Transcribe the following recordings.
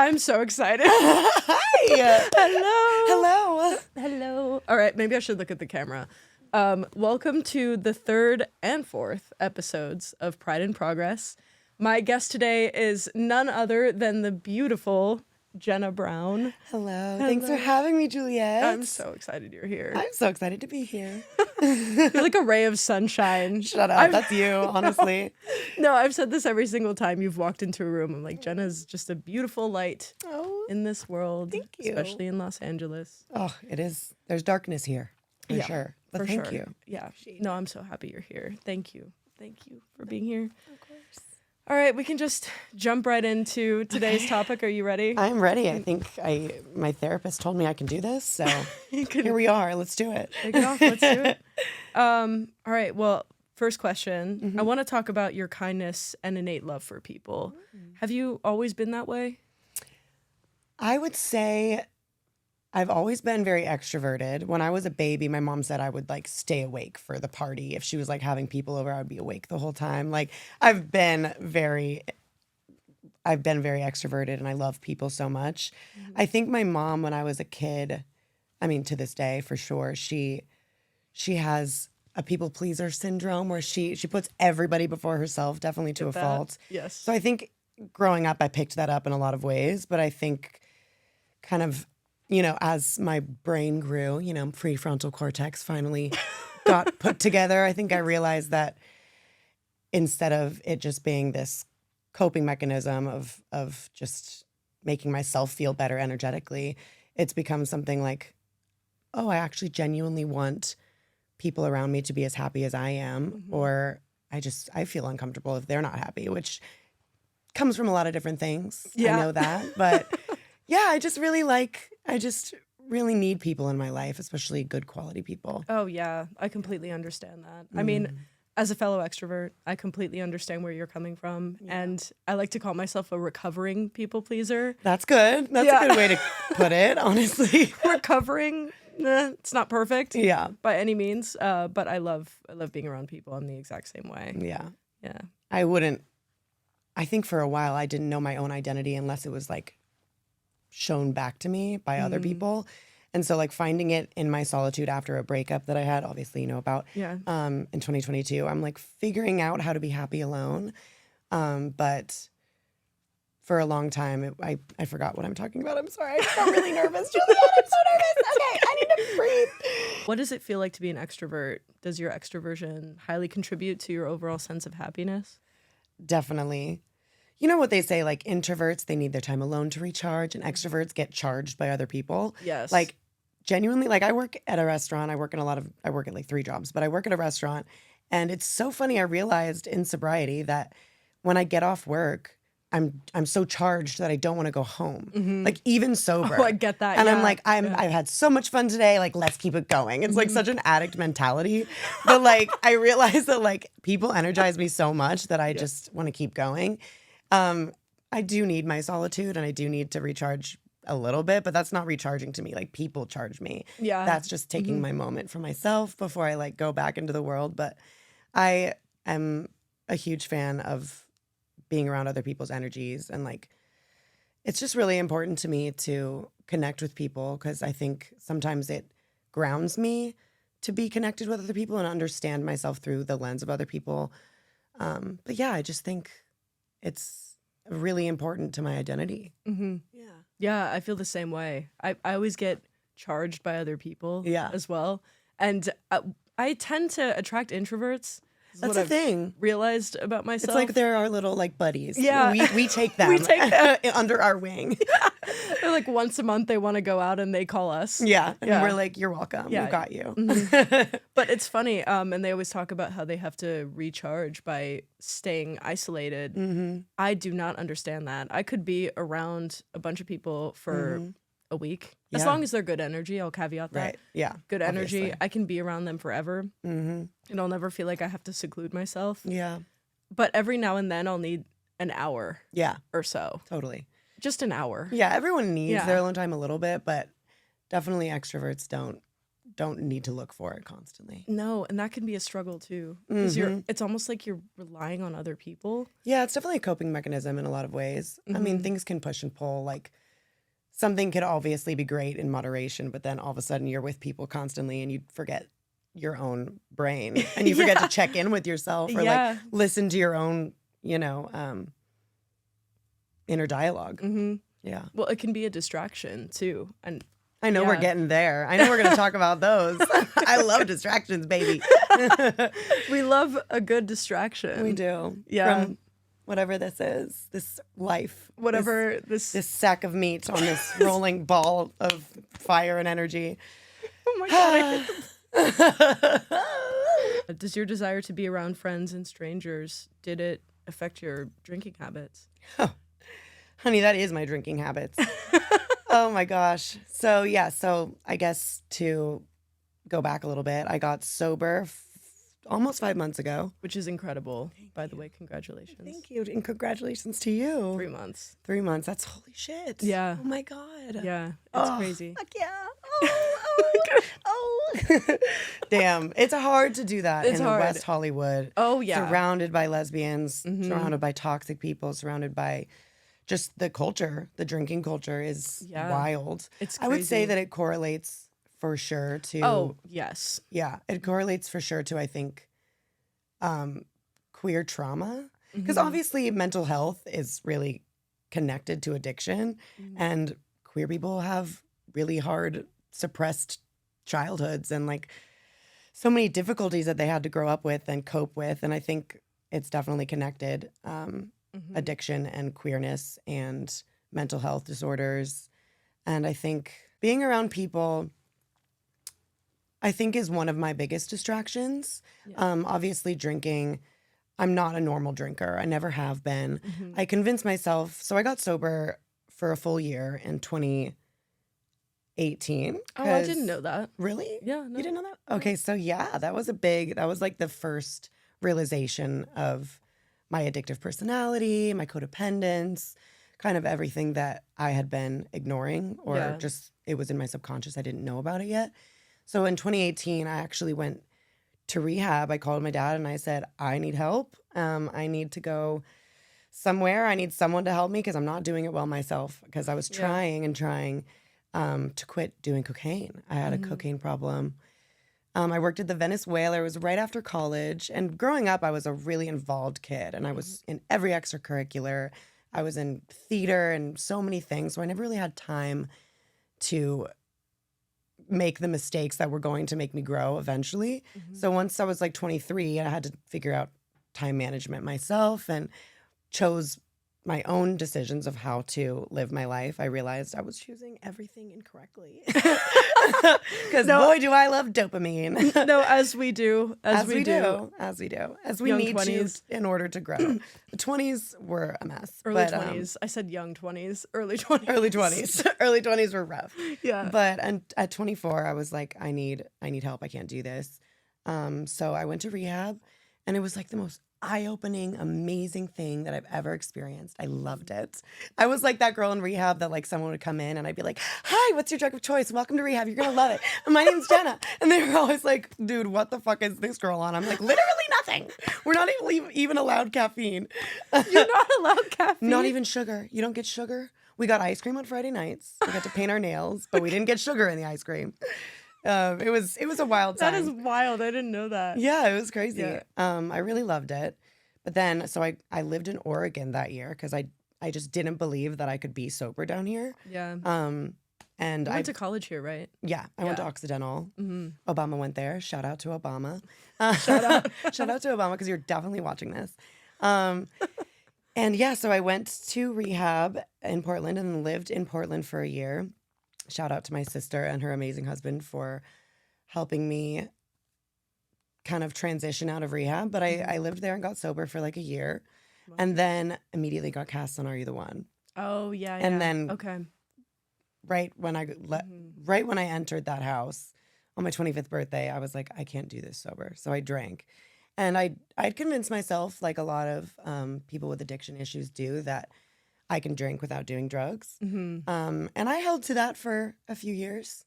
I'm so excited. Hi. Hello. Hello. Hello. All right, maybe I should look at the camera. Welcome to the third and fourth episodes of Pride in Progress. My guest today is none other than the beautiful Jenna Brown. Hello. Thanks for having me, Juliet. I'm so excited you're here. I'm so excited to be here. You're like a ray of sunshine. Shut up. That's you, honestly. No, I've said this every single time you've walked into a room. I'm like, Jenna's just a beautiful light in this world. Thank you. Especially in Los Angeles. Oh, it is. There's darkness here, for sure. But for thank sure. you. Yeah. No, I'm so happy you're here. Thank you. Thank you for being here. Of course. All right, we can just jump right into today's topic. Are you ready? I'm ready. I think my therapist told me I can do this, so here we are. Let's do it. Take it off. Let's do it. All right. Well, first question. I want to talk about your kindness and innate love for people. Have you always been that way? I would say I've always been very extroverted. When I was a baby, my mom said I would like stay awake for the party. If she was like having people over, I would be awake the whole time. Like I've been very extroverted and I love people so much. I think my mom, when I was a kid, I mean, to this day for sure, she has a people pleaser syndrome where she puts everybody before herself, definitely to a fault. Yes. So I think growing up, I picked that up in a lot of ways, but I think kind of, you know, as my brain grew, you know, prefrontal cortex finally got put together, I think I realized that instead of it just being this coping mechanism of just making myself feel better energetically, it's become something like, oh, I actually genuinely want people around me to be as happy as I am, or I feel uncomfortable if they're not happy, which comes from a lot of different things. Yeah. I know that, but yeah, I just really need people in my life, especially good quality people. Oh, yeah. I completely understand that. I mean, as a fellow extrovert, I completely understand where you're coming from. Yeah. And I like to call myself a recovering people pleaser. That's good. That's a good way to put it, honestly. Recovering, it's not perfect. Yeah. By any means. But I love being around people. I'm the exact same way. Yeah. Yeah. I think for a while I didn't know my own identity unless it was like shown back to me by other people. And so like finding it in my solitude after a breakup that I had, obviously you know about, in 2022, I'm like figuring out how to be happy alone. But for a long time, I forgot what I'm talking about. I'm sorry. I got really nervous. Juliet, I'm so nervous. Okay, I need to breathe. What does it feel like to be an extrovert? Does your extroversion highly contribute to your overall sense of happiness? Definitely. You know what they say, like introverts, they need their time alone to recharge, and extroverts get charged by other people. Yes. Like genuinely, like I work at a restaurant. I work at like 3 jobs, but I work at a restaurant. And it's so funny. I realized in sobriety that when I get off work, I'm so charged that I don't want to go home. Like even sober. Oh, I get that. And I'm like, I've had so much fun today. Like, let's keep it going. It's like such an addict mentality. But like, I realized that like people energize me so much that I just want to keep going. I do need my solitude and I do need to recharge a little bit, but that's not recharging to me. Like people charge me. Yeah. That's just taking my moment for myself before I like go back into the world. But I am a huge fan of being around other people's energies, and like it's just really important to me to connect with people because I think sometimes it grounds me to be connected with other people and understand myself through the lens of other people. But yeah, I just think it's really important to my identity. Yeah, I feel the same way. I always get charged by other people as well. And I tend to attract introverts. That's the thing. Realized about myself. It's like they're our little like buddies. Yeah. We take them. We take them. Under our wing. They're like once a month they want to go out and they call us. Yeah. And we're like, you're welcome. Yeah. We've got you. But it's funny. And they always talk about how they have to recharge by staying isolated. I do not understand that. I could be around a bunch of people for a week. As long as they're good energy, I'll caveat that. Right. Yeah. Good energy. Obviously. I can be around them forever. And I'll never feel like I have to seclude myself. Yeah. But every now and then I'll need an hour Yeah. or so. Totally. Just an hour. Yeah. Everyone needs their alone time a little bit, but definitely extroverts don't don't need to look for it constantly. No, and that can be a struggle too, because it's almost like you're relying on other people. Yeah, it's definitely a coping mechanism in a lot of ways. I mean, things can push and pull. Like something could obviously be great in moderation, but then all of a sudden you're with people constantly and you forget your own brain and you forget to check in with yourself or like listen to your own, inner dialogue. Yeah. Well, it can be a distraction too. And I know we're getting there. I know we're going to talk about those. I love distractions, baby. We love a good distraction. We do. Yeah. From whatever this is, this life. Whatever this sack of meat on this rolling ball of fire and energy. Oh my God. Does your desire to be around friends and strangers, did it affect your drinking habits? Oh, honey, that is my drinking habits. Oh my gosh. So I guess to go back a little bit, I got sober almost 5 months ago. Which is incredible, by the way. Congratulations. Thank you. And congratulations to you. 3 months. 3 months. That's holy shit. Yeah. Oh my God. Yeah. It's crazy. Fuck yeah. Oh. Damn. It's hard to do that in West Hollywood. Oh, yeah. Surrounded by lesbians, surrounded by toxic people, surrounded by just the culture. The drinking culture is wild. It's crazy. I would say that it correlates for sure to... Oh, yes. Yeah, it correlates for sure to, I think, queer trauma. Because obviously mental health is really connected to addiction. And queer people have really hard, suppressed childhoods and like so many difficulties that they had to grow up with and cope with. And I think it's definitely connected. Addiction and queerness and mental health disorders. And I think being around people, I think, is one of my biggest distractions. Yeah. Obviously drinking, I'm not a normal drinker. I never have been. I convinced myself, so I got sober for a full year in 2018. Oh, I didn't know that. Really? Yeah. No. You didn't know that? Okay, so that was like the first realization of my addictive personality, my codependence, kind of everything that I had been ignoring or just it was in my subconscious. I didn't know about it yet. So in 2018, I actually went to rehab. I called my dad and I said, I need help. I need to go somewhere. I need someone to help me because I'm not doing it well myself because I was trying to quit doing cocaine. I had a cocaine problem. I worked at the Venezuela. It was right after college. And growing up, I was a really involved kid. And I was in every extracurricular. I was in theater and so many things. So I never really had time to make the mistakes that were going to make me grow eventually. So once I was like 23, I had to figure out time management myself and chose my own decisions of how to live my life. I realized I was choosing everything incorrectly. Because boy, do I love dopamine. No, as we do. As we do. As we Young need 20s. to in order to grow. The 20s were a mess. Early 20s. I said young 20s. Early 20s. Early 20s. Early 20s were rough. Yeah. But at 24, I was like, I need help. I can't do this. So I went to rehab, and it was like the most eye-opening, amazing thing that I've ever experienced. I loved it. I was like that girl in rehab that like someone would come in and I'd be like, hi, what's your drug of choice? Welcome to rehab. You're going to love it. And my name's Jenna. And they were always like, dude, what the fuck is this girl on? I'm like, literally nothing. We're not even allowed caffeine. You're not allowed caffeine? Not even sugar. You don't get sugar. We got ice cream on Friday nights. We got to paint our nails, but we didn't get sugar in the ice cream. It was a wild time. That is wild. I didn't know that. Yeah, it was crazy. Yeah. I really loved it. But then, so I lived in Oregon that year because I just didn't believe that I could be sober down here. Yeah. And I went to college here, right? Yeah, I went to Occidental. Obama went there. Shout out to Obama. Shout out to Obama because you're definitely watching this. And yeah, so I went to rehab in Portland and lived in Portland for a year. Shout out to my sister and her amazing husband for helping me kind of transition out of rehab. But I lived there and got sober for like a year. Wow. And then immediately got cast on Are You the One? Oh, yeah. And then okay. Right when I entered that house on my 25th birthday, I was like, I can't do this sober. So I drank. And I'd convinced myself, like a lot of people with addiction issues do, that I can drink without doing drugs. And I held to that for a few years.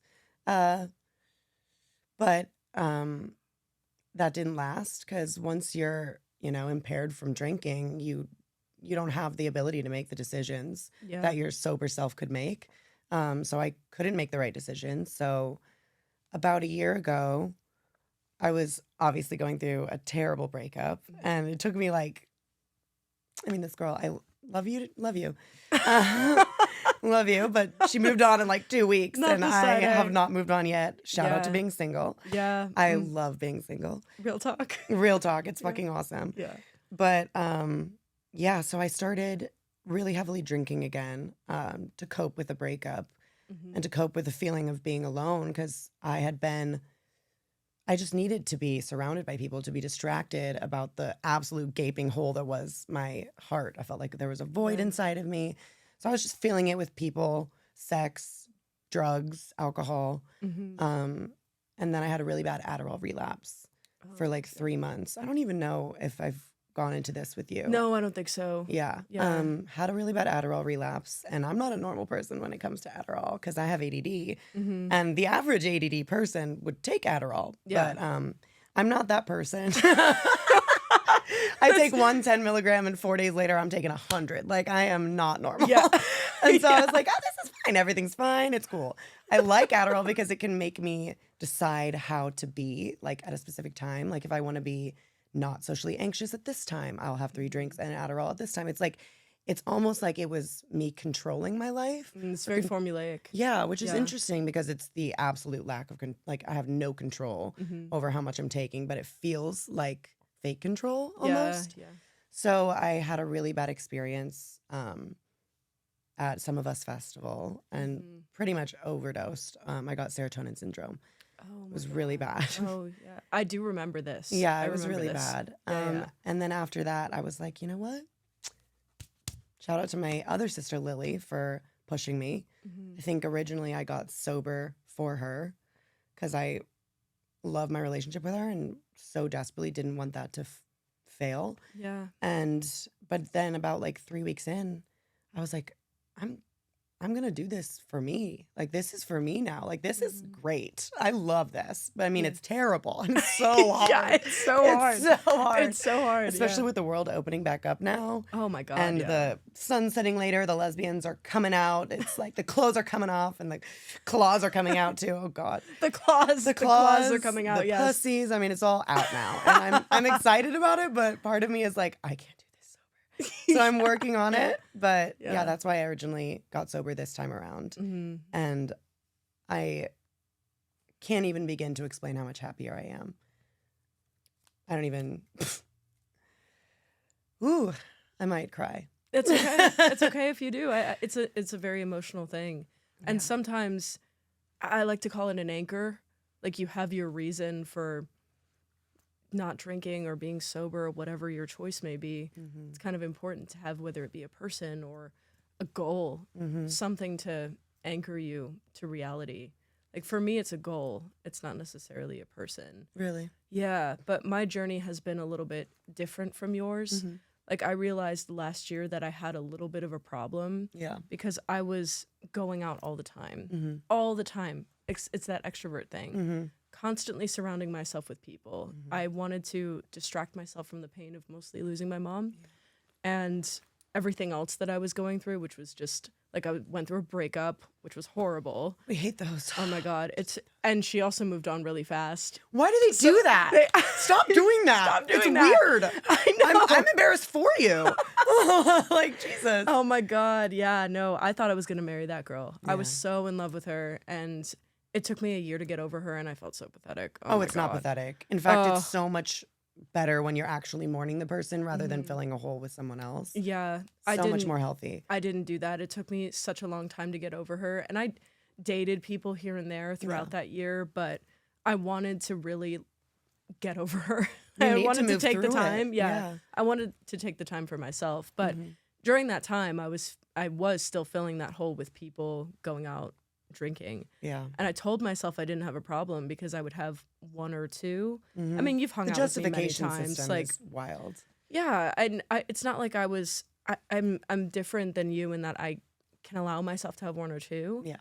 But that didn't last because once you're, impaired from drinking, you don't have the ability to make the decisions Yeah. that your sober self could make. So I couldn't make the right decisions. So about a year ago, I was obviously going through a terrible breakup, and it took me this girl, I love you, love you. Love you, but she moved on in like 2 weeks, Not and this I side, have eh? not moved on yet. Shout out to Yeah. being single. Yeah. I love being single. Real talk. Real talk, it's fucking awesome. Yeah. But yeah, so I started really heavily drinking again to cope with the breakup and to cope with the feeling of being alone, because I just needed to be surrounded by people, to be distracted about the absolute gaping hole that was my heart. I felt like there was a void inside of me. So I was just filling it with people, sex, drugs, alcohol. And then I had a really bad Adderall relapse for like 3 months. I don't even know if I've gone into this with you. No, I don't think so. Yeah. Yeah. Had a really bad Adderall relapse. And I'm not a normal person when it comes to Adderall because I have ADD. And the average ADD person would take Adderall. Yeah. But I'm not that person. I take 10 milligram and 4 days later I'm taking 100. Like, I am not normal. Yeah. And so I was like, oh, this is fine. Everything's fine. It's cool. I like Adderall because it can make me decide how to be like at a specific time. Like if I want to be not socially anxious at this time, I'll have 3 drinks and Adderall at this time. It's almost like it was me controlling my life. It's very formulaic. Yeah, which is interesting because it's the absolute lack of, I have no control over how much I'm taking, but it feels like fake control almost. Yeah. So I had a really bad experience at Some of Us Festival and pretty much overdosed. I got serotonin syndrome. Oh, It was really bad. Oh, yeah. I do remember this. Yeah, I it was remember really this. bad. Yeah. And then after that, I was like, you know what? Shout out to my other sister, Lily, for pushing me. I think originally I got sober for her because I love my relationship with her and so desperately didn't want that to fail. Yeah. But then about like 3 weeks in, I was like, I'm going to do this for me. Like, this is for me now. Like, this is great. I love this. But I mean, it's terrible. And it's so hard. Yeah, it's so hard. It's so hard. It's so hard. Especially with the world opening back up now. Oh my God. And the sun setting later, the lesbians are coming out. It's like the clothes are coming off and the claws are coming out too. Oh God. The claws are coming out. The Yes. pussies. I mean, it's all out now. And I'm excited about it, but part of me is like, I can't do this sober. So I'm working on it. But yeah, that's why I originally got sober this time around. And I can't even begin to explain how much happier I am. I don't even. Ooh, I might cry. It's okay. It's okay if you do. It's a very emotional thing. And sometimes I like to call it an anchor. Like you have your reason for not drinking or being sober, or whatever your choice may be. It's kind of important to have, whether it be a person or a goal, something to anchor you to reality. Like for me, it's a goal. It's not necessarily a person. Really? Yeah, but my journey has been a little bit different from yours. Like I realized last year that I had a little bit of a problem. Yeah. Because I was going out all the time. All the time. It's that extrovert thing. Constantly surrounding myself with people. I wanted to distract myself from the pain of mostly losing my mom and everything else that I was going through, which was just like I went through a breakup, which was horrible. We hate those. Oh my God. And she also moved on really fast. Why do they do that? Stop doing that. Stop doing it's that. weird. I know. I'm embarrassed for you. Like, Jesus. Oh my God. Yeah, no, I thought I was going to marry that girl. I was Yeah. so in love with her, and it took me a year to get over her, and I felt so pathetic. Oh, my it's not God. pathetic. In fact, it's so much better when you're actually mourning the person rather than filling a hole with someone else. Yeah. So much more healthy. I didn't do that. It took me such a long time to get over her, and I dated people here and there throughout that year, but I wanted to really get over her. I wanted to take the time. Yeah. I wanted to take the time for myself, but during that time I was still filling that hole with people, going out, drinking. Yeah. And I told myself I didn't have a problem because I would have one or two. I mean, you've hung The out with me many justification times. system Like, is wild. yeah, and it's not like I'm different than you in that I can allow myself to have one or two. Yeah.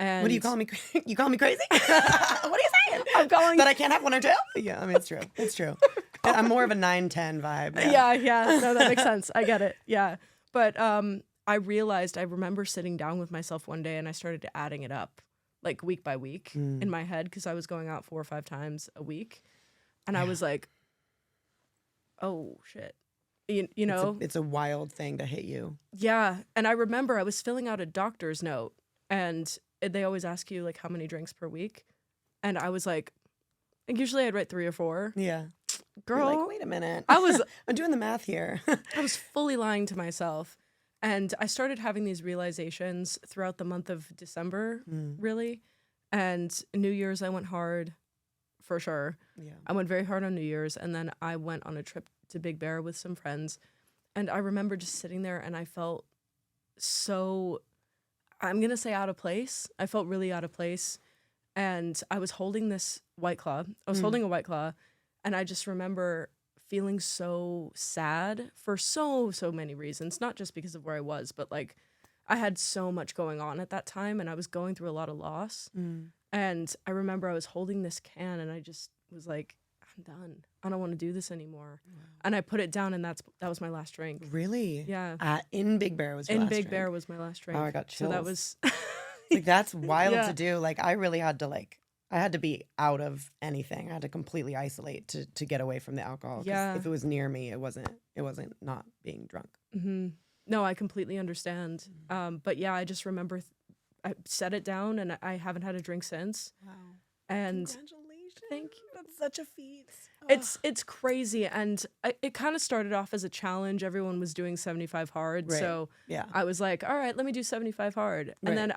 And What do you call me? You call me crazy? What are you saying? I'm calling That I can't have one or two? Yeah, I mean, it's true. It's true. I'm more of a 9-10 vibe. Yeah. No, that makes sense. I get it. Yeah. But I remember sitting down with myself one day and I started adding it up like week by week in my head because I was going out 4 or 5 times a week. And I was like, oh, shit. You know? It's a wild thing to hit you. Yeah. And I remember I was filling out a doctor's note and they always ask you like how many drinks per week. And I was like, usually I'd write 3 or 4. Yeah. Girl. You're like, wait a minute. I'm doing the math here. I was fully lying to myself. And I started having these realizations throughout the month of December, really. And New Year's, I went hard for sure. Yeah. I went very hard on New Year's. And then I went on a trip to Big Bear with some friends. And I remember just sitting there and I felt so, I'm going to say out of place. I felt really out of place. And I was holding this White Claw. I was holding a White Claw. And I just remember feeling so sad for so many reasons, not just because of where I was, but like I had so much going on at that time and I was going through a lot of loss. And I remember I was holding this can and I just was like, I'm done. I don't want to do this anymore. Wow. And I put it down and that was my last drink. Really? Yeah. In Big Bear was your last drink? In Big Bear was my last drink. Oh, I got chills. So that was like that's wild to do. Like I really had to I had to be out of anything. I had to completely isolate to get away from the alcohol. 'Cause if it was near me, it wasn't not being drunk. Mm-hmm. No, I completely understand. But yeah, I just remember I set it down and I haven't had a drink since. Wow. And congratulations. Thank you. That's such a feat. It's crazy. And it kind of started off as a challenge. Everyone was doing 75 hard. Right. So yeah. I was like, all right, let me do 75 hard. And then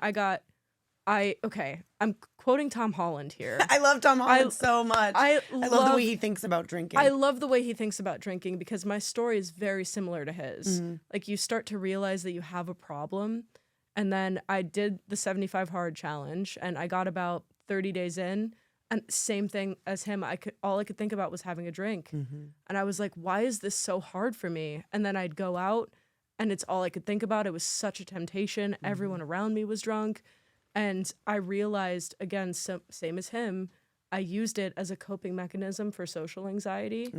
I'm quoting Tom Holland here. I love Tom Holland so much. I love the way he thinks about drinking. I love the way he thinks about drinking because my story is very similar to his. Like you start to realize that you have a problem. And then I did the 75 hard challenge and I got about 30 days in and same thing as him. All I could think about was having a drink. And I was like, why is this so hard for me? And then I'd go out and it's all I could think about. It was such a temptation. Everyone around me was drunk. And I realized, again, same as him, I used it as a coping mechanism for social anxiety.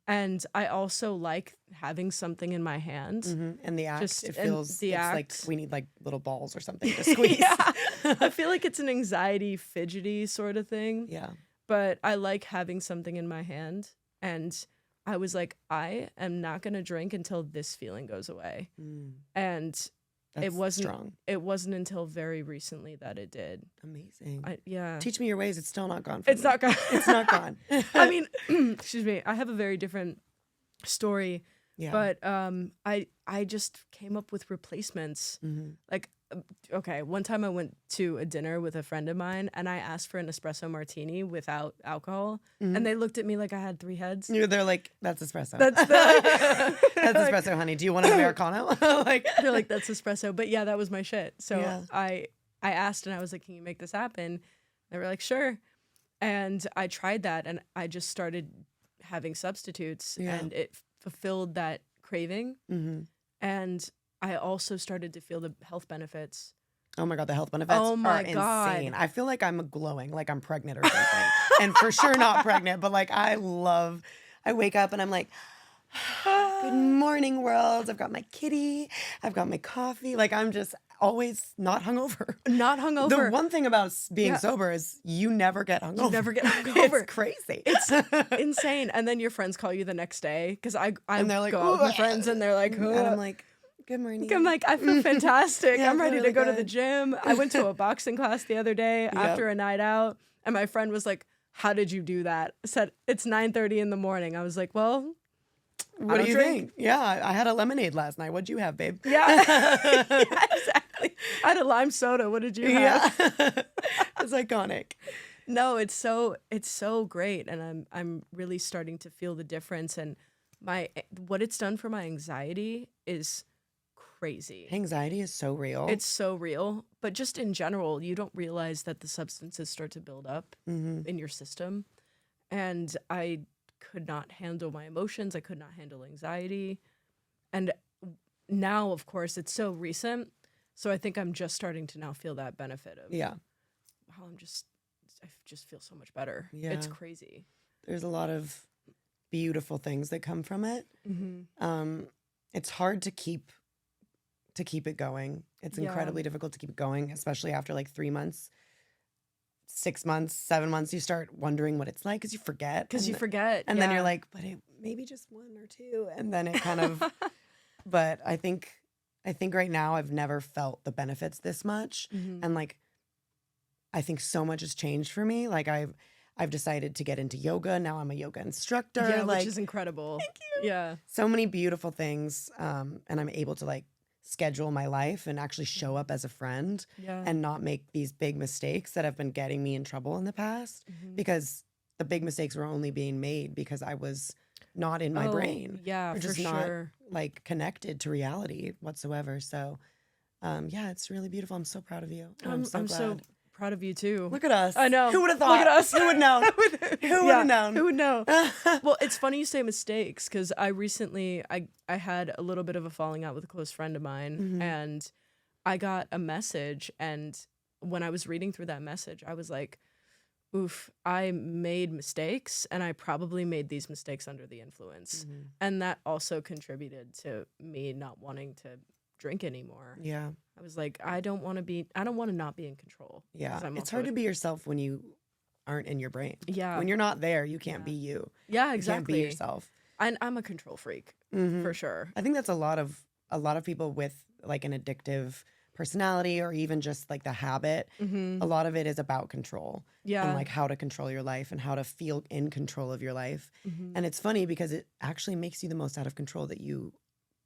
And I also like having something in my hand. And the act, Just, it feels the act. like we need like little balls or something to squeeze. Yeah. I feel like it's an anxiety, fidgety sort of thing. Yeah. But I like having something in my hand. And I was like, I am not going to drink until this feeling goes away. And That's it wasn't strong. It wasn't until very recently that it did. Amazing. Yeah. Teach me your ways. It's still not gone. For It's me. not gone. It's not gone. I mean, excuse me. I have a very different story. Yeah. But I just came up with replacements. Like, okay, one time I went to a dinner with a friend of mine and I asked for an espresso martini without alcohol. And they looked at me like I had 3 heads. They're like, that's espresso. That's That's espresso, honey. Do you want an Americano? They're like, that's espresso. But yeah, that was my shit. So Yeah. I asked and I was like, can you make this happen? They were like, sure. And I tried that and I just started having substitutes and it fulfilled that craving. And I also started to feel the health benefits. Oh my God, the health benefits Oh my are God. insane. I feel like I'm glowing, like I'm pregnant or something. And for sure not pregnant, but like I wake up and I'm like, good morning, world. I've got my kitty. I've got my coffee. Like I'm just always not hungover. Not hungover. The one thing about being sober is you never get hungover. You never get hungover. It's crazy. It's insane. And then your friends call you the next day because I And they're like, go out with my friends and they're like, and I'm like, good morning. I'm like, I feel fantastic. Yeah, I'm ready really to go to the good. gym. I went to a boxing class the other day after a night out, and my friend was like, how did you do that? I said, it's 9:30 in the morning. I was like, well, What do you think? Yeah, I had a lemonade last night. What'd you have, babe? Yeah. Yeah, exactly. I had a lime soda. What did you have? Yeah. It's iconic. No, it's so great, and I'm really starting to feel the difference. And what it's done for my anxiety is crazy. Anxiety is so real. It's so real, but just in general, you don't realize that the substances start to build up in your system, and I could not handle my emotions. I could not handle anxiety, and now, of course, it's so recent. So I think I'm just starting to now feel that benefit of I just feel so much better. Yeah. It's crazy. There's a lot of beautiful things that come from it. Mm-hmm. It's hard to keep it going. It's incredibly difficult to keep it going, especially after like 3 months, 6 months, 7 months. You start wondering what it's like because you forget. And then you're like, but it maybe just 1 or 2, and then it kind of. But I think right now I've never felt the benefits this much, and like I think so much has changed for me. Like I've decided to get into yoga. Now I'm a yoga instructor. Yeah, like, which is incredible. Thank you. Yeah. So many beautiful things. And I'm able to like schedule my life and actually show up as a friend and not make these big mistakes that have been getting me in trouble in the past, because the big mistakes were only being made because I was not in my brain. Yeah, or just for not sure. like connected to reality whatsoever. So it's really beautiful. I'm so proud of you. I'm so glad. Proud of you too. Look at us. I know. Who would have thought? Look at us. Who would know? Who would have known? Who would know? Well, it's funny you say mistakes, because I recently I had a little bit of a falling out with a close friend of mine, and I got a message, and when I was reading through that message, I was like, oof, I made mistakes, and I probably made these mistakes under the influence. And that also contributed to me not wanting to drink anymore. Yeah. I was like, I don't want to not be in control. Yeah. It's hard to be yourself when you aren't in your brain. Yeah. When you're not there, you can't be you. Yeah, exactly. You can't be yourself. And I'm a control freak, for sure. I think that's a lot of people with like an addictive personality, or even just like the habit. A lot of it is about control. Yeah. And like how to control your life and how to feel in control of your life. And it's funny because it actually makes you the most out of control that you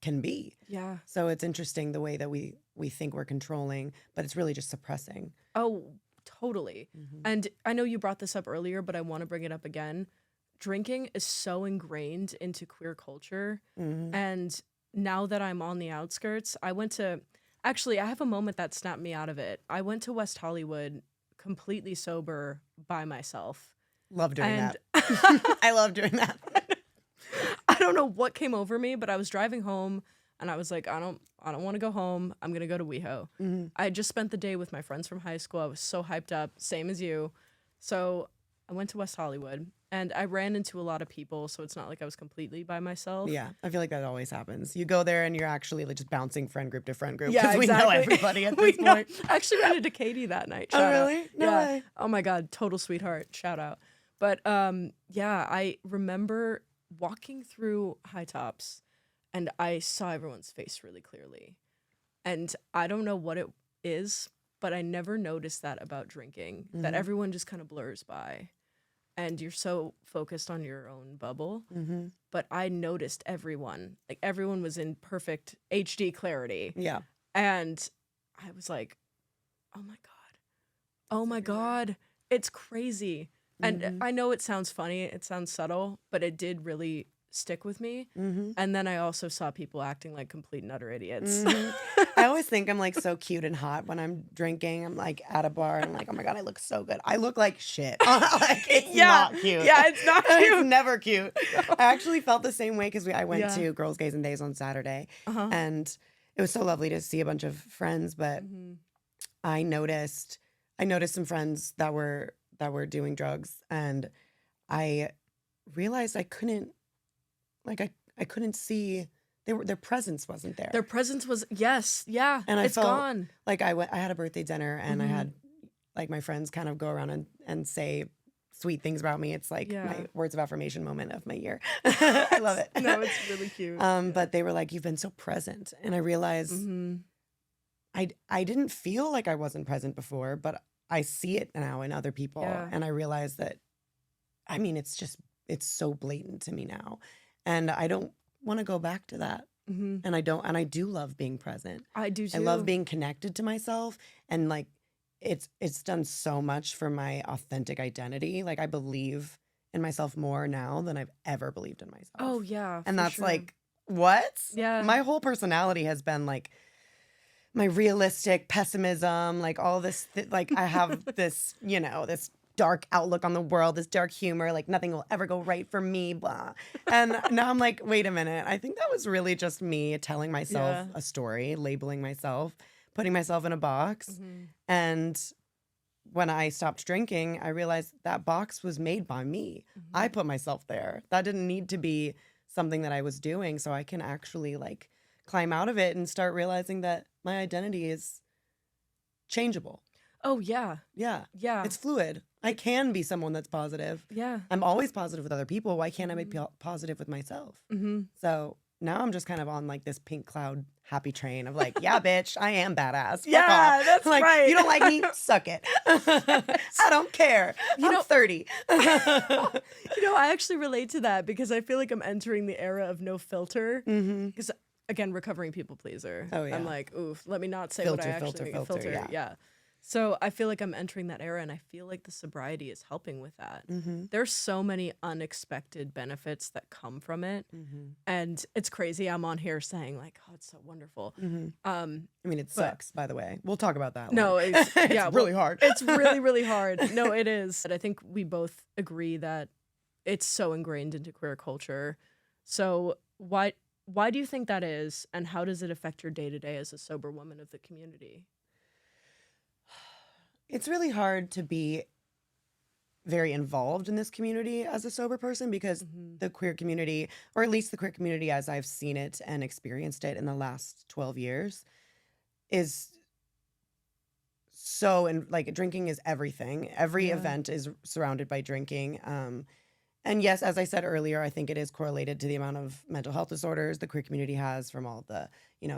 can be. Yeah. So it's interesting the way that we think we're controlling, but it's really just suppressing. Oh, totally. And I know you brought this up earlier, but I want to bring it up again. Drinking is so ingrained into queer culture. And now that I'm on the outskirts, I have a moment that snapped me out of it. I went to West Hollywood completely sober by myself. Love doing that. I love doing that. I don't know what came over me, but I was driving home and I was like, I don't want to go home. I'm going to go to WeHo. I had just spent the day with my friends from high school. I was so hyped up, same as you. So I went to West Hollywood and I ran into a lot of people. So it's not like I was completely by myself. Yeah, I feel like that always happens. You go there and you're actually like just bouncing friend group to friend group. Yeah, we know everybody at this point. I actually ran into Katie that night. Oh, really? No way. Oh my God, total sweetheart. Shout out. But I remember walking through High Tops and I saw everyone's face really clearly. And I don't know what it is, but I never noticed that about drinking, that everyone just kind of blurs by and you're so focused on your own bubble. But I noticed everyone, like everyone was in perfect HD clarity. Yeah. And I was like, oh my God, it's crazy. And I know it sounds funny, it sounds subtle, but it did really stick with me. And then I also saw people acting like complete and utter idiots. I always think I'm like so cute and hot when I'm drinking. I'm like at a bar and I'm like, oh my God, I look so good. I look like shit. Like, it's not cute. Yeah, it's not cute. It's never cute. I actually felt the same way because I went to Girls, Gays, and Days on Saturday. And it was so lovely to see a bunch of friends. But I noticed some friends that were doing drugs, and I realized I couldn't see their presence wasn't there. Their presence was and it's gone. Like I had a birthday dinner and I had like my friends kind of go around and say sweet things about me. It's like my words of affirmation moment of my year. I love it. No, it's really cute. But they were like, you've been so present, and I realized I didn't feel like I wasn't present before, but I see it now in other people. And I realize that, I mean, it's so blatant to me now. And I don't want to go back to that. And I do love being present. I do too. I love being connected to myself. And like, it's done so much for my authentic identity. Like I believe in myself more now than I've ever believed in myself. Oh yeah. And that's like, what? Yeah. My whole personality has been like, my realistic pessimism, like all this, like I have this, this dark outlook on the world, this dark humor, like nothing will ever go right for me, blah. And now I'm like, wait a minute. I think that was really just me telling myself a story, labeling myself, putting myself in a box. And when I stopped drinking, I realized that box was made by me. I put myself there. That didn't need to be something that I was doing. So I can actually like climb out of it and start realizing that my identity is changeable. Oh, yeah. Yeah. Yeah. It's fluid. I can be someone that's positive. Yeah. I'm always positive with other people. Why can't I be positive with myself? So now I'm just kind of on like this pink cloud happy train of like, yeah, bitch, I am badass. Fuck Yeah, off. that's like, right. You don't like me? Suck it. I don't care. I'm 30. I actually relate to that because I feel like I'm entering the era of no filter. Because again, recovering people pleaser. Oh, yeah. I'm like, oof, let me not say Filter, what I actually filter, yeah. So I feel like I'm entering that era, and I feel like the sobriety is helping with that. There's so many unexpected benefits that come from it, and it's crazy. I'm on here saying like, "Oh, it's so wonderful." I mean, it sucks. By the way, we'll talk about that. No, later. it's really hard. It's really, really hard. No, it is. But I think we both agree that it's so ingrained into queer culture. So why do you think that is, and how does it affect your day to day as a sober woman of the community? It's really hard to be very involved in this community as a sober person because the queer community, or at least the queer community as I've seen it and experienced it in the last 12 years, is so, and like drinking is everything. Every event is surrounded by drinking. And yes, as I said earlier, I think it is correlated to the amount of mental health disorders the queer community has from all the,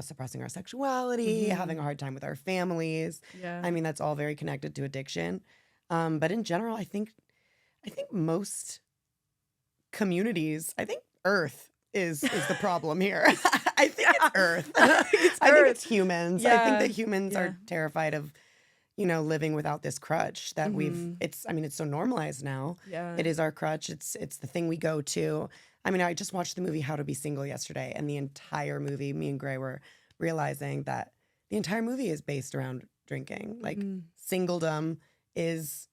suppressing our sexuality, having a hard time with our families. Yeah. I mean, that's all very connected to addiction. But in general, I think most communities, I think Earth is the problem here. I think it's Earth. I think it's humans. I think that humans are terrified of living without this crutch that it's so normalized now. Yeah. It is our crutch. It's the thing we go to. I mean, I just watched the movie How to Be Single yesterday, and the entire movie, me and Gray were realizing that the entire movie is based around drinking. Like singledom is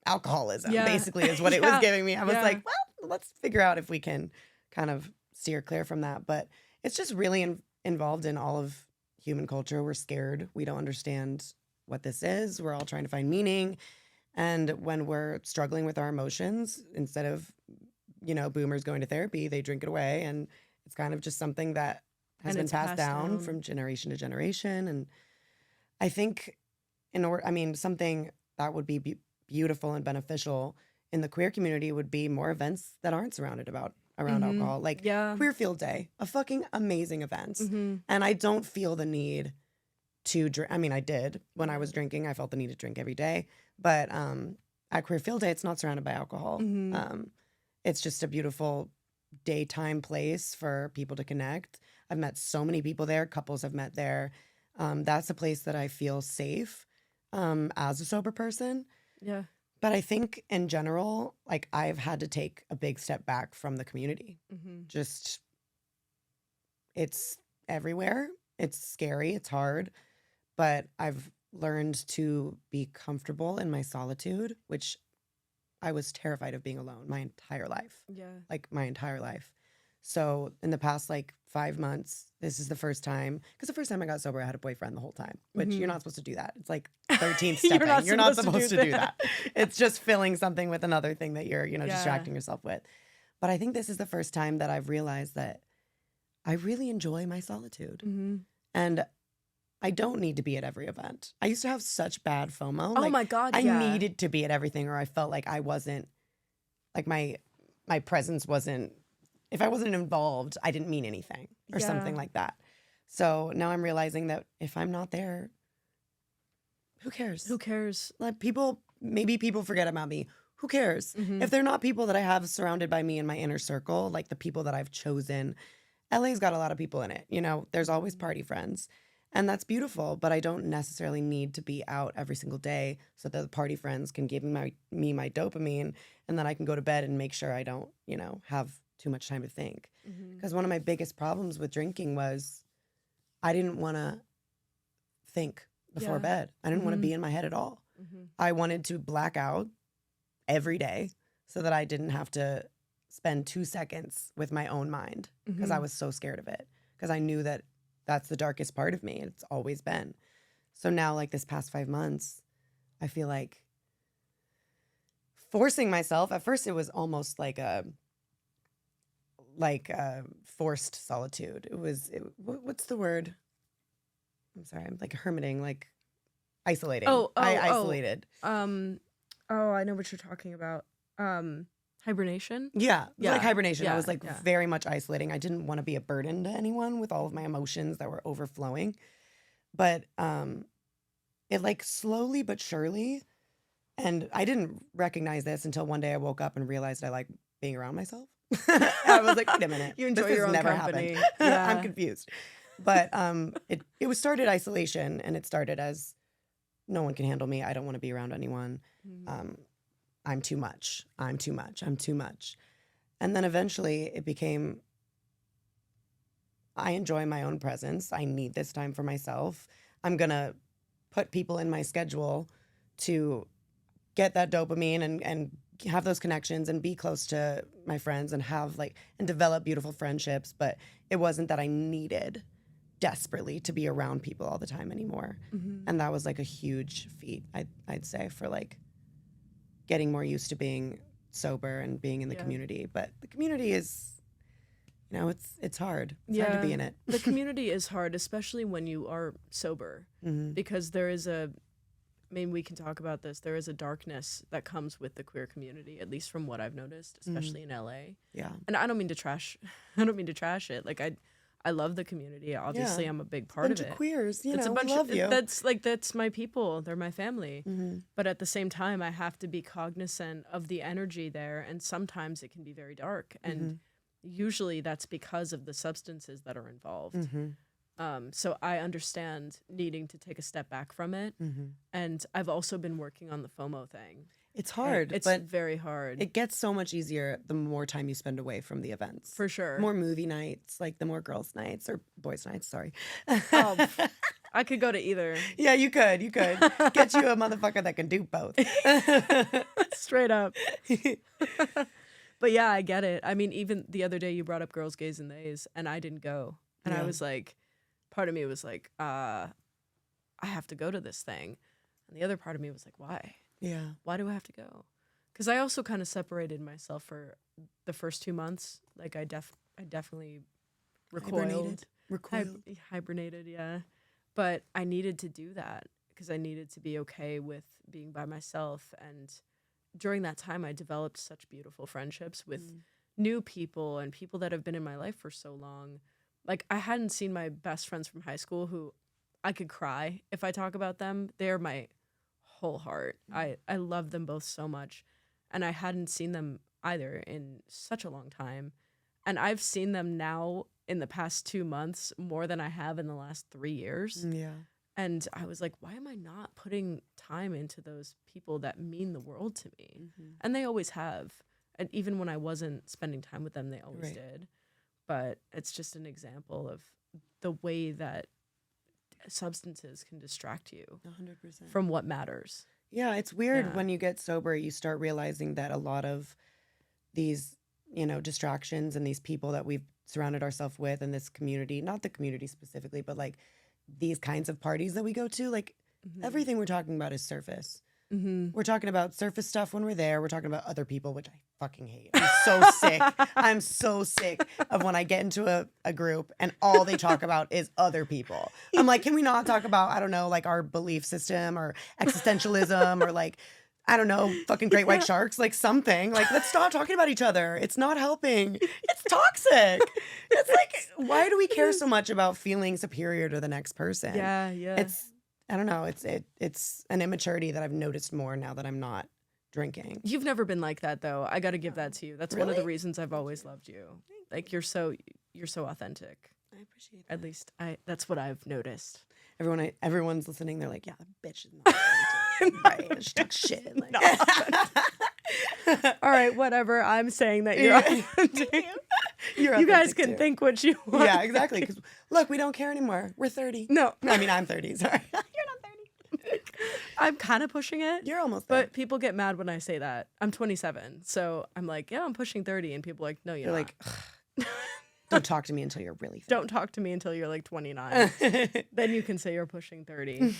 alcoholism, basically, is what it was giving me. I was like, well, let's figure out if we can kind of steer clear from that. But it's just really involved in all of human culture. We're scared. We don't understand what this is. We're all trying to find meaning. And when we're struggling with our emotions, instead of, boomers going to therapy, they drink it away. And it's kind of just something that has been passed down from generation to generation. And I think something that would be beautiful and beneficial in the queer community would be more events that aren't surrounded around alcohol. Like Queer Field Day, a fucking amazing event. And I don't feel the need to drink. I mean, I did when I was drinking. I felt the need to drink every day. But at Queer Field Day, it's not surrounded by alcohol. It's just a beautiful daytime place for people to connect. I've met so many people there. Couples have met there. That's a place that I feel safe as a sober person. Yeah. But I think in general, like I've had to take a big step back from the community. Just, it's everywhere. It's scary. It's hard. But I've learned to be comfortable in my solitude, which I was terrified of being alone my entire life. Yeah. Like my entire life. So in the past 5 months, this is the first time, because the first time I got sober, I had a boyfriend the whole time, which you're not supposed to do that. It's like 13th stepping. You're not supposed to do that. It's just filling something with another thing that you're, distracting yourself with. But I think this is the first time that I've realized that I really enjoy my solitude. And I don't need to be at every event. I used to have such bad FOMO. Oh my God, I needed to be at everything, or I felt like I wasn't, like my presence wasn't, if I wasn't involved, I didn't mean anything or something like that. So now I'm realizing that if I'm not there, who cares? Who cares? Like maybe people forget about me. Who cares? If they're not people that I have surrounded by me in my inner circle, like the people that I've chosen, LA's got a lot of people in it. There's always party friends. And that's beautiful, but I don't necessarily need to be out every single day so that the party friends can give me my dopamine, and then I can go to bed and make sure I don't, have too much time to think. Because one of my biggest problems with drinking was I didn't want to think before bed. I didn't want to be in my head at all. I wanted to black out every day so that I didn't have to spend 2 seconds with my own mind, because I was so scared of it, because I knew that that's the darkest part of me. It's always been. So now, this past 5 months, I feel like forcing myself, at first it was almost like a forced solitude. What's the word? I'm sorry, I'm like hermiting, like isolating. I isolated. Oh, I know what you're talking about. Hibernation? Yeah, it was like Yeah, hibernation. I was yeah, like yeah. very much isolating. I didn't want to be a burden to anyone with all of my emotions that were overflowing. But it like slowly but surely, and I didn't recognize this until one day I woke up and realized I like being around myself. I was like, wait a minute, You enjoy this has your own never company. happened. I'm Yeah. confused. But it was started isolation, and it started as no one can handle me. I don't want to be around anyone. I'm too much. I'm too much. I'm too much. And then eventually it became, I enjoy my own presence. I need this time for myself. I'm going to put people in my schedule to get that dopamine and have those connections and be close to my friends and have like, and develop beautiful friendships. But it wasn't that I needed desperately to be around people all the time anymore. And that was like a huge feat, I'd say, for like getting more used to being sober and being in the community. But the community is, you know, it's hard. It's hard to be in it. The community is hard, especially when you are sober, because there is a, I mean, we can talk about this. There is a darkness that comes with the queer community, at least from what I've noticed, especially in LA. Yeah. And I don't mean to trash it. Like I love the community. Obviously, I'm a big part bunch of it. Queers, you It's know, a bunch we love of you. that's my people. They're my family. But at the same time, I have to be cognizant of the energy there, and sometimes it can be very dark. And usually that's because of the substances that are involved. So I understand needing to take a step back from it. And I've also been working on the FOMO thing. It's hard. It's but very hard. it gets so much easier the more time you spend away from the events. For sure. More movie nights, like the more girls' nights or boys' nights, sorry. I could go to either. Yeah, you could. You could. Get you a motherfucker that can do both. Straight up. But yeah, I get it. I mean, even the other day you brought up girls, gays, and theys, and I didn't go. And I was like, part of me was like, I have to go to this thing. And the other part of me was like, why? Yeah. Why do I have to go? Because I also kind of separated myself for the first 2 months. Like I definitely recoiled. Hibernated, yeah. But I needed to do that because I needed to be okay with being by myself. And during that time, I developed such beautiful friendships with new people and people that have been in my life for so long. Like I hadn't seen my best friends from high school who I could cry if I talk about them. They're my whole heart. I love them both so much. And I hadn't seen them either in such a long time. And I've seen them now in the past 2 months more than I have in the last 3 years. Yeah. And I was like, why am I not putting time into those people that mean the world to me? And they always have. And even when I wasn't spending time with them, they always did. But it's just an example of the way that substances can distract you 100% from what matters. Yeah, it's weird when you get sober, you start realizing that a lot of these, you know, distractions and these people that we've surrounded ourselves with in this community, not the community specifically, but like these kinds of parties that we go to, like everything we're talking about is surface. We're talking about surface stuff when we're there. We're talking about other people, which I fucking hate. I'm so sick. I'm so sick of when I get into a group and all they talk about is other people. I'm like, can we not talk about, I don't know, like our belief system or existentialism or like, I don't know, fucking great white sharks, like something. Like, let's stop talking about each other. It's not helping. It's toxic. It's like, why do we care so much about feeling superior to the next person? Yeah. It's, I don't know. It's an immaturity that I've noticed more now that I'm not drinking. You've never been like that though. I got to give that to you. That's one of the reasons I've always loved you. Like you're so authentic. I appreciate that. At least that's what I've noticed. Everyone's listening. They're like, yeah, the bitch is not authentic. Right? She talks shit. Like. All right, whatever. I'm saying that you're authentic. You guys can too. think what you want. Yeah, exactly. Because look, we don't care anymore. We're 30. No. I mean, I'm 30. Sorry. You're not 30. I'm kind of pushing it. You're almost there. But people get mad when I say that. I'm 27. So I'm like, yeah, I'm pushing 30. And people are like, no, you're not. Like, don't talk to me until you're really 30. Don't talk to me until you're like 29. Then you can say you're pushing 30.